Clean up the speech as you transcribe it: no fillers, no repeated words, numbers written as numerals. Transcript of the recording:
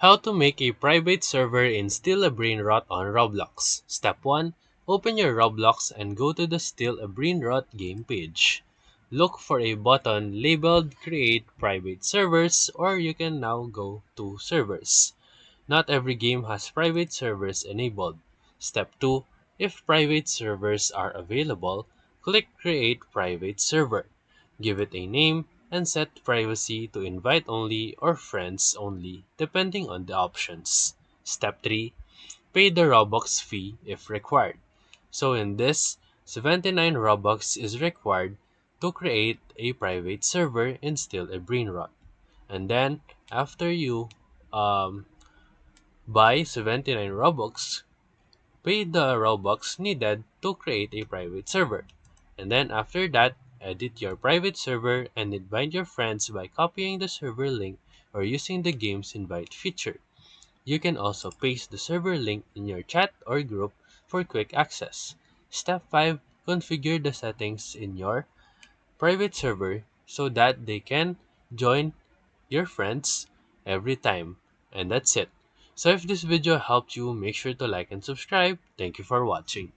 How to make a private server in Still a Brainrot on Roblox. Step 1. Open your Roblox and go to the Still a Brainrot game page. Look for a button labeled Create Private Servers, or you can now go to Servers. Not every game has private servers enabled. Step 2. If private servers are available, click Create Private Server. Give it a name and set privacy to invite only or friends only depending on the options. Step 3. Pay the Robux fee if required. So in this, 79 Robux is required to create a private server in Still a Brainrot. And then after you um, buy 79 Robux, pay the Robux needed to create a private server. And then after that, edit your private server and invite your friends by copying the server link or using the game's invite feature. You can also paste the server link in your chat or group for quick access. Step 5. Configure the settings in your private server so that they can join your friends every time. And that's it. So if this video helped you, make sure to like and subscribe. Thank you for watching.